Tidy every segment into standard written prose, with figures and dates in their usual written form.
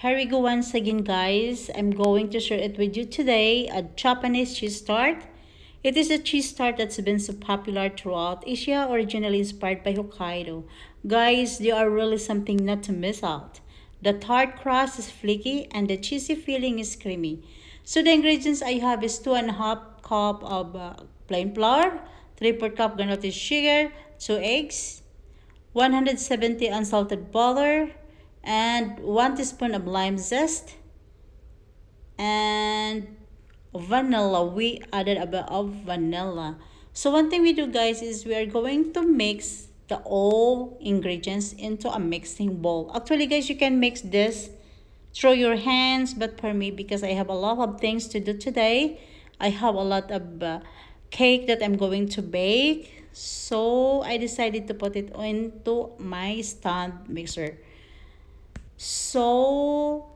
Here we go once again, guys. I'm going to share it with you today, a Japanese cheese tart. It is a cheese tart that's been so popular throughout Asia, originally inspired by Hokkaido. Guys, they are really something not to miss out. The tart crust is flaky and the cheesy filling is creamy. So the ingredients I have is 2.5 cup of plain flour, 3/4 cup granulated sugar, 2 eggs, 170 unsalted butter, and 1 teaspoon of lime zest, and vanilla. We added a bit of vanilla. So one thing we do, guys, is we are going to mix the all ingredients into a mixing bowl. Actually, guys, you can mix this through your hands, but for me, because I have a lot of things to do today, I have a lot of cake that I'm going to bake, so I decided to put it into my stand mixer. So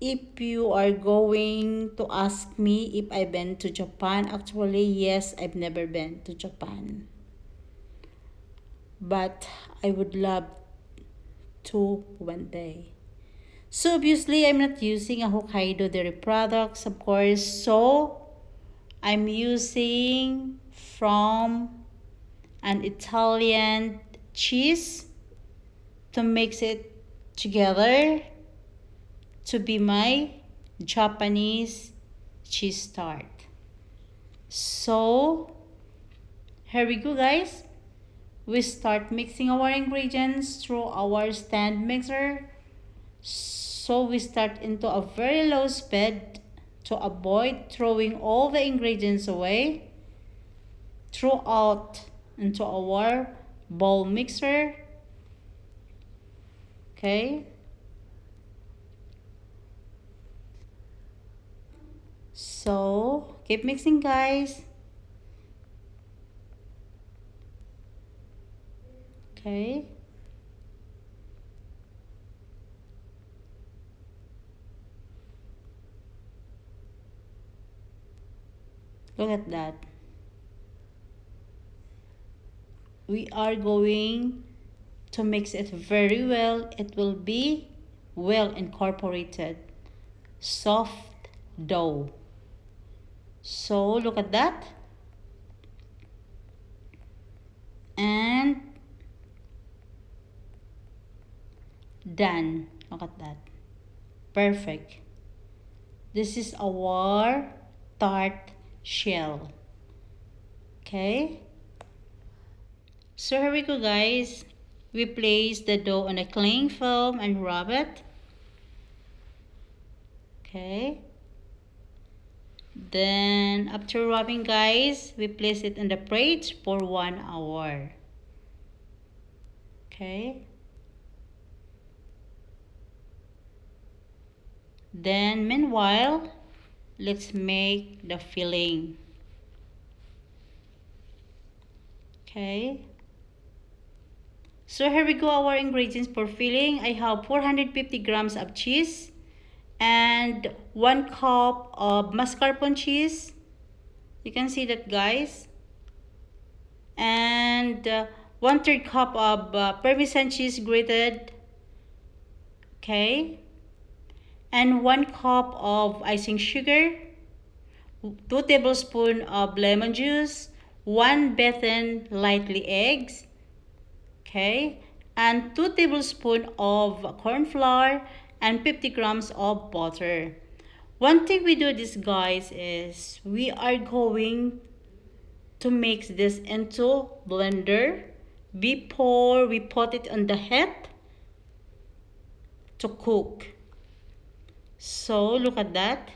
if you are going to ask me if I've been to Japan, actually yes, I've never been to Japan, but I would love to one day. So obviously I'm not using a Hokkaido dairy products, of course, so I'm using from an Italian cheese to mix it together to be my Japanese cheese tart. So here we go, guys. We start mixing our ingredients through our stand mixer. So we start into a very low speed to avoid throwing all the ingredients away. Throw out into our bowl mixer. Okay. So keep mixing, guys. Okay. Look at that. We are going to mix it very well. It will be well incorporated. Soft dough. So look at that. And done. Look at that. Perfect. This is our tart shell. Okay. So here we go, guys. We place the dough on a cling film and rub it. Okay. Then after rubbing, guys, we place it in the fridge for 1 hour. Okay. Then meanwhile, let's make the filling. Okay. So here we go, our ingredients for filling. I have 450 grams of cheese and 1 cup of mascarpone cheese. You can see that, guys. And 1/3 cup of Parmesan cheese grated. Okay. And 1 cup of icing sugar, 2 tablespoons of lemon juice, 1 beaten lightly eggs, okay, and 2 tablespoons of corn flour and 50 grams of butter. One thing we do this, guys, is we are going to mix this into blender before we put it on the head to cook. So look at that.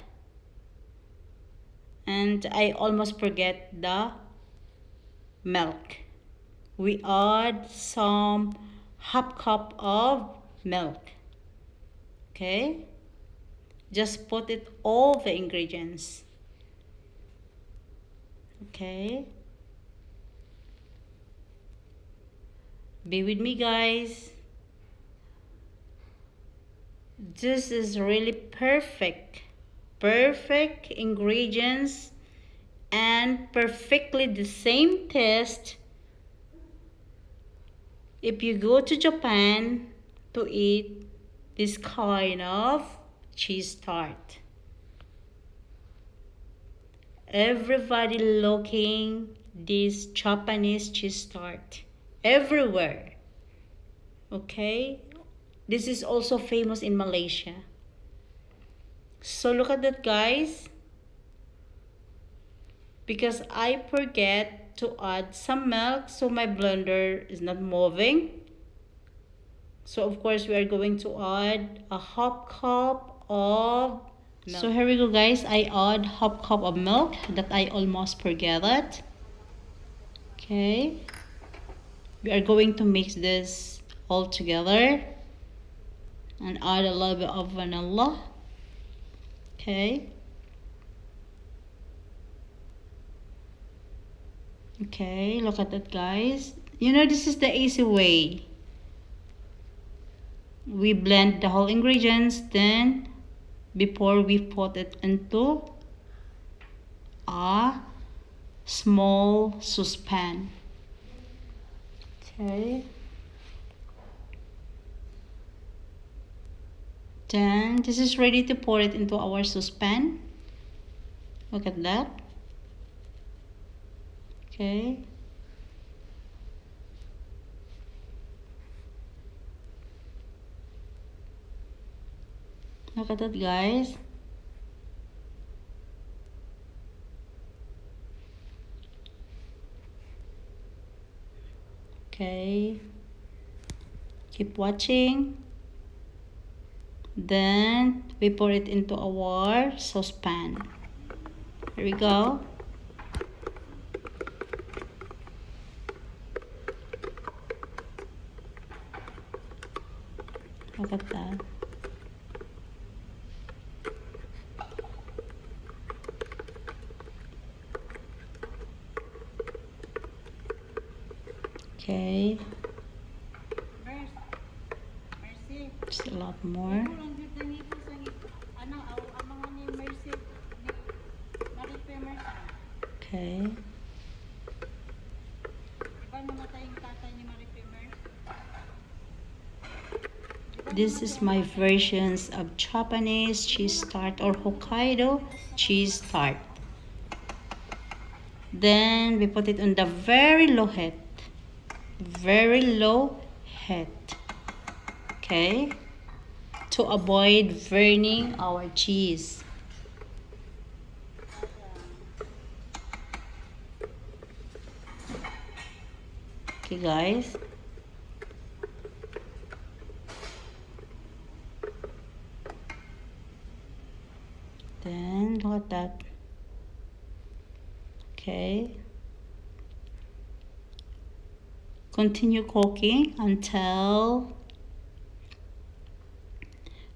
And I almost forget the milk. We add some half cup of milk. Okay. Just put it all the ingredients. Okay. Be with me, guys. This is really perfect. Perfect ingredients and perfectly the same taste if you go to Japan to eat this kind of cheese tart. Everybody looking this Japanese cheese tart everywhere. Okay, this is also famous in Malaysia. So look at that, guys. Because I forget to add some milk, so my blender is not moving. So of course we are going to add a half cup of milk. So here we go, guys. I add half cup of milk that I almost forget it. Okay. We are going to mix this all together and add a little bit of vanilla. Okay. Okay, look at that, guys. You know, this is the easy way. We blend the whole ingredients, then before we put it into a small saucepan. Okay. Then this is ready to pour it into our saucepan. Look at that. Okay. Look at that, guys. Okay. Keep watching. Then we pour it into our saucepan. Here we go. Look at that. Okay. Just a lot more. Okay. This is my versions of Japanese cheese tart or Hokkaido cheese tart. Then we put it on the very low heat. Very low heat. Okay. To avoid burning our cheese. Okay, guys. Then look at that. Okay. Continue cooking until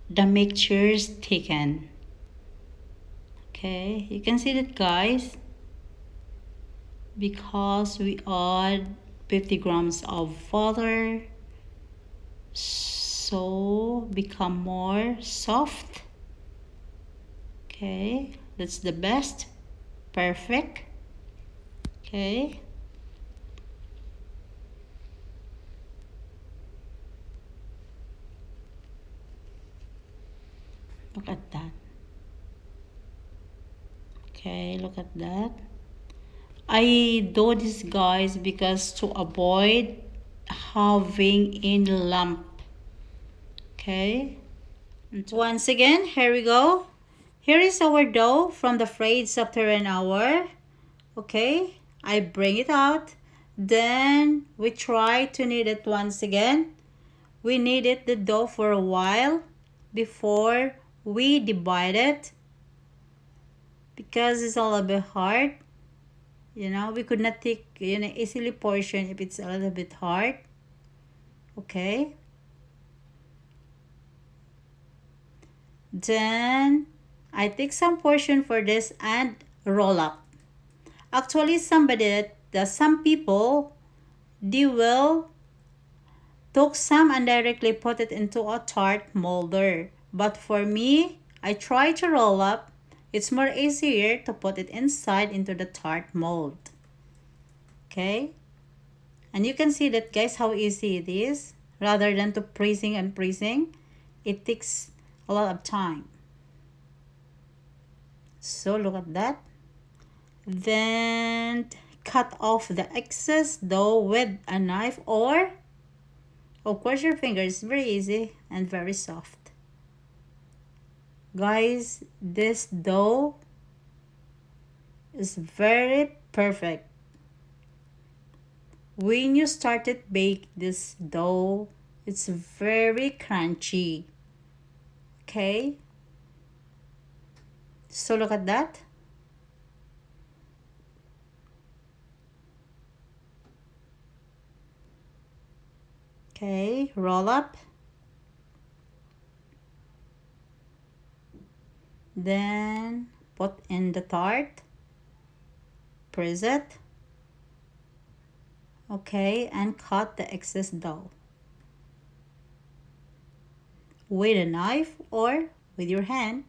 the mixtures thicken. Okay, you can see that, guys, because we add 50 grams of water, so become more soft. Okay, that's the best. Perfect. Okay. Look at that. Okay, look at that. I do this, guys, because to avoid having in lump. Okay. Once again, here we go. Here is our dough from the fridge after an hour. Okay, I bring it out. Then we try to knead it once again. We kneaded the dough for a while before we divide it, because it's a little bit hard. You know, we could not take, easily portion if it's a little bit hard. Okay. Then I take some portion for this and roll up. Actually, some people, they will took some and directly put it into a tart molder. But for me, I try to roll up. It's more easier to put it inside into the tart mold. Okay? And you can see that, guys, how easy it is. Rather than to pressing and pressing, It takes a lot of time. So look at that. Then cut off the excess dough with a knife, or of course your fingers. Very easy and very soft. Guys, this dough is very perfect. When you started bake this dough, it's very crunchy. Okay, so look at that. Okay, roll up. Then put in the tart. Press it. Okay, and cut the excess dough with a knife or with your hand.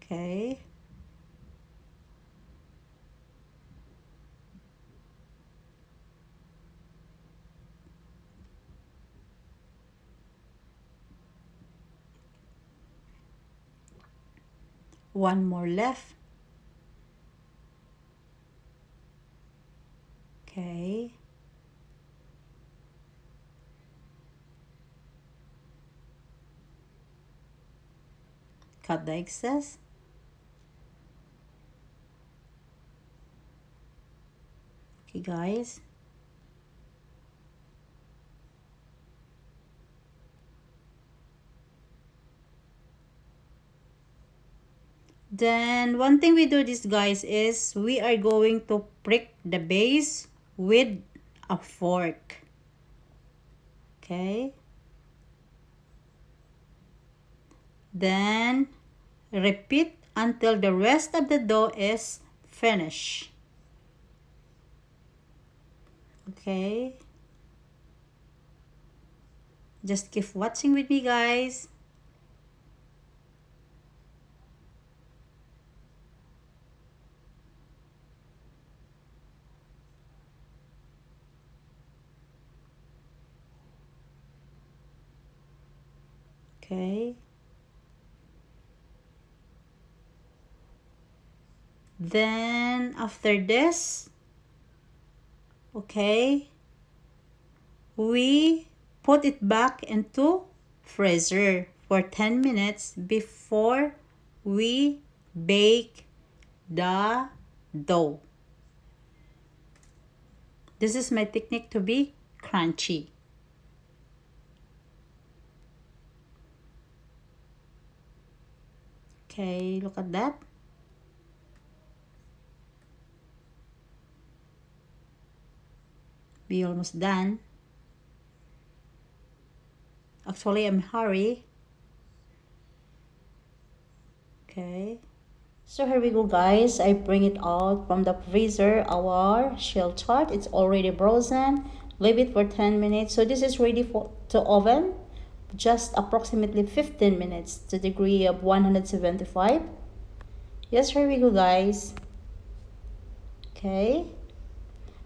Okay. One more left. Okay. Cut the excess. Okay, guys. Then one thing we do this, guys, is we are going to prick the base with a fork. Okay. Then repeat until the rest of the dough is finished. Okay. Just keep watching with me, guys. Okay. Then after this, okay, we put it back into freezer for 10 minutes before we bake the dough. This is my technique to be crunchy. Okay, look at that. We almost done. Actually, I'm in a hurry. Okay. So here we go, guys. I bring it out from the freezer. Our shell tart, it's already frozen. Leave it for 10 minutes. So this is ready for to oven. Just approximately 15 minutes to degree of 175. Yes, here we go, guys. Okay.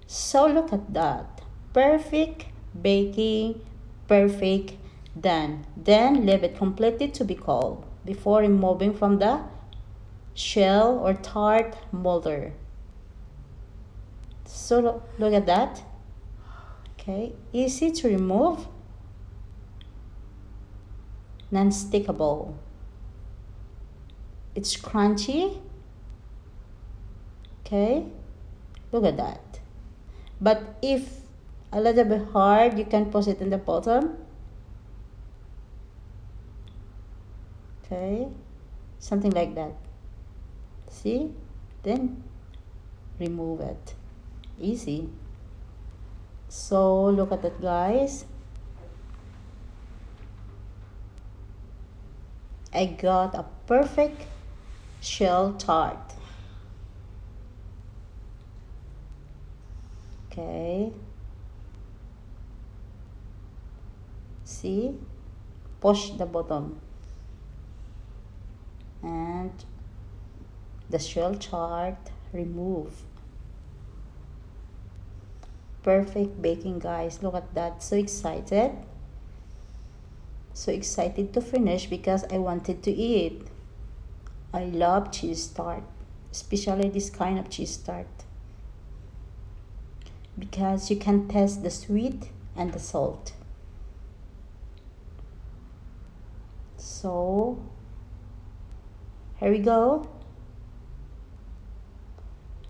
So look at that. Perfect baking. Perfect done. Then leave it completely to be cold before removing from the shell or tart molder. So look at that. Okay, easy to remove, non-stickable. It's crunchy. Okay, look at that. But if a little bit hard, you can put it in the bottom. Okay, something like that. See, then remove it. Easy. So look at that, guys. I got a perfect shell tart. Okay. See, push the bottom and the shell tart remove. Perfect baking, guys. Look at that. So excited. So excited to finish because I wanted to eat. I love cheese tart, especially this kind of cheese tart, because you can taste the sweet and the salt. So here we go.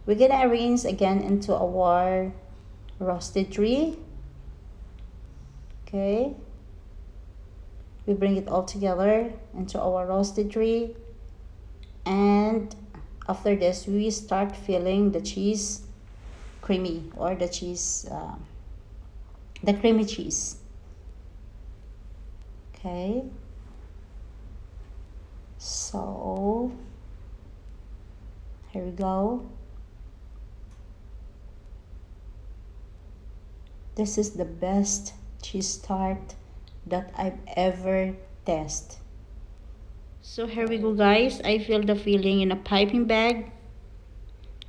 We're gonna arrange again into our roasted tree. Okay, we bring it all together into our roasted tree, and after this we start filling the cheese creamy, or the creamy cheese. Okay, so here we go. This is the best cheese tart that I've ever tasted. So here we go, guys. I fill the filling in a piping bag.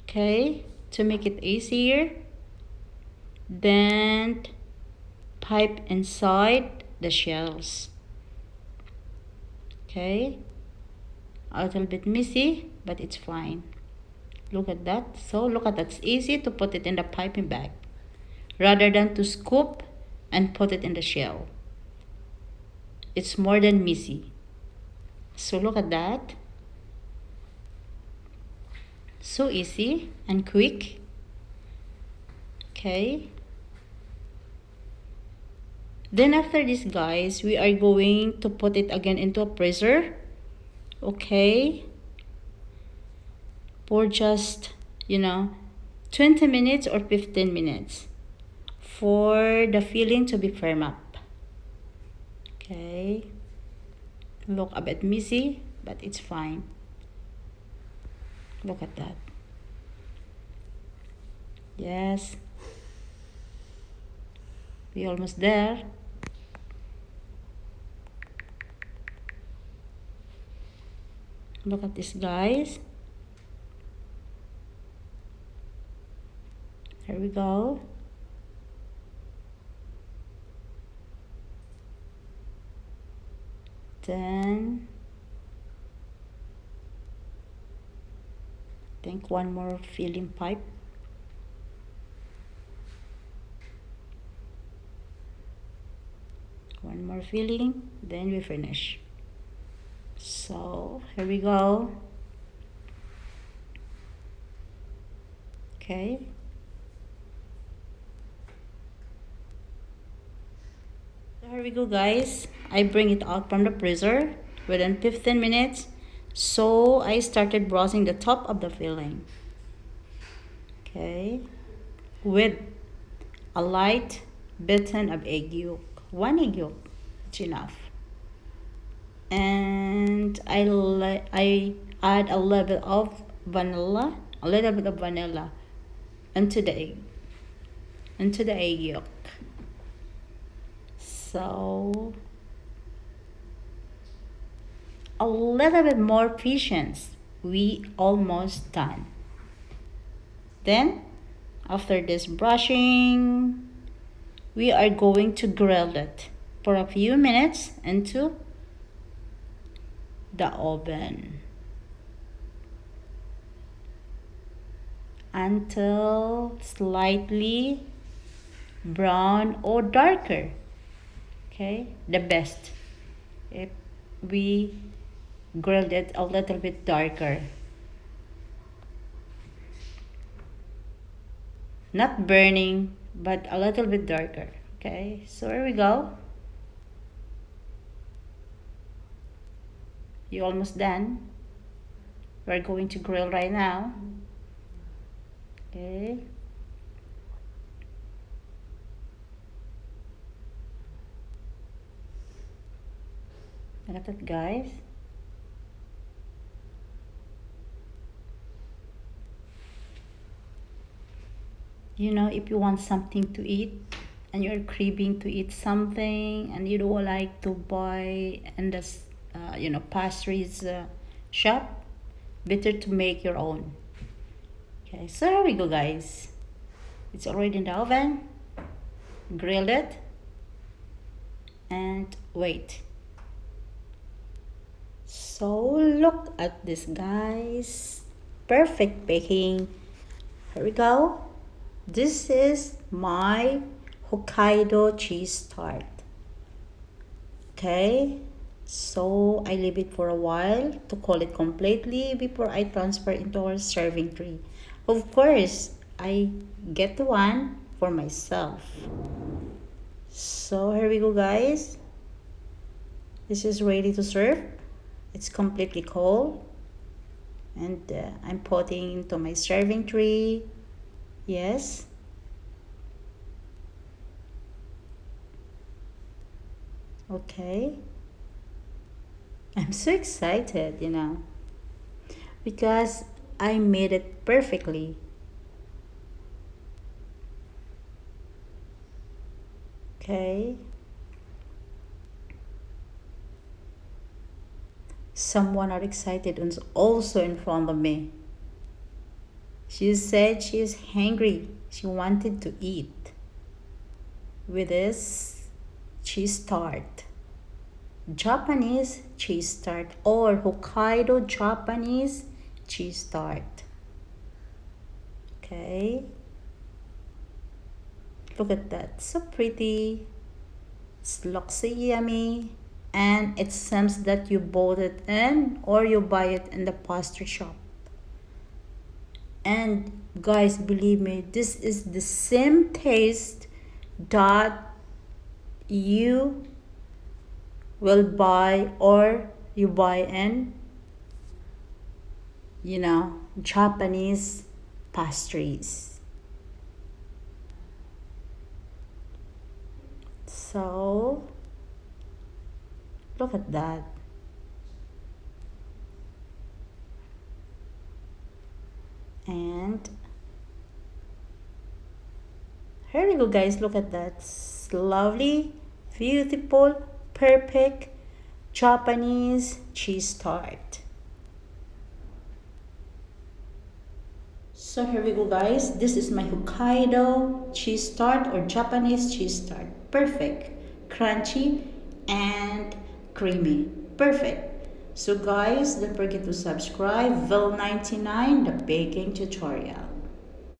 Okay, to make it easier. Then pipe inside the shells. Okay, a little bit messy, but it's fine. Look at that. So look at that. It's easy to put it in the piping bag rather than to scoop and put it in the shell. It's more than messy. So look at that. So easy and quick. Okay. Then after this, guys, we are going to put it again into a freezer. Okay. For just, 20 minutes or 15 minutes for the filling to be firm up. Okay. Look a bit messy, but it's fine. Look at that. Yes. We're almost there. Look at this, guys. Here we go. Then I think one more filling pipe. One more filling, then we finish. So here we go. Okay. So here we go, guys. I bring it out from the freezer within 15 minutes. So I started brushing the top of the filling. Okay. With a light beaten of egg yolk. One egg yolk, it's enough. And I add a little bit of vanilla, into the egg yolk. So a little bit more patience. We almost done. Then after this brushing, we are going to grill it for a few minutes into the oven until slightly brown or darker. Okay, the best if we grilled it a little bit darker, not burning but a little bit darker. Okay, so here we go. You're almost done. We're going to grill right now. Okay. Look at that, guys. If you want something to eat and you're craving to eat something and you don't like to buy in this pastries shop, better to make your own. Okay, so here we go, guys. It's already in the oven. Grill it and wait. So look at this, guys. Perfect baking. Here we go. This is my Hokkaido cheese tart. Okay, so I leave it for a while to cool it completely before I transfer into our serving tray. Of course, I get one for myself. So here we go, guys. This is ready to serve. It's completely cold, and I'm putting into my serving tray. Yes. Okay. I'm so excited, because I made it perfectly. Okay. Someone are excited and also in front of me. She said she is hungry. She wanted to eat with this cheese tart. Japanese cheese tart or Hokkaido Japanese cheese tart. Okay. Look at that. So pretty. It looks so yummy. And it seems that you bought it in or you buy it in the pastry shop. And guys, believe me, this is the same taste that you will buy or you buy in Japanese pastries. So look at that. And here we go, guys. Look at that. It's lovely, beautiful, perfect Japanese cheese tart. So here we go, guys. This is my Hokkaido cheese tart or Japanese cheese tart. Perfect, crunchy and creamy. Perfect. So guys, don't forget to subscribe. Vil99, the baking tutorial.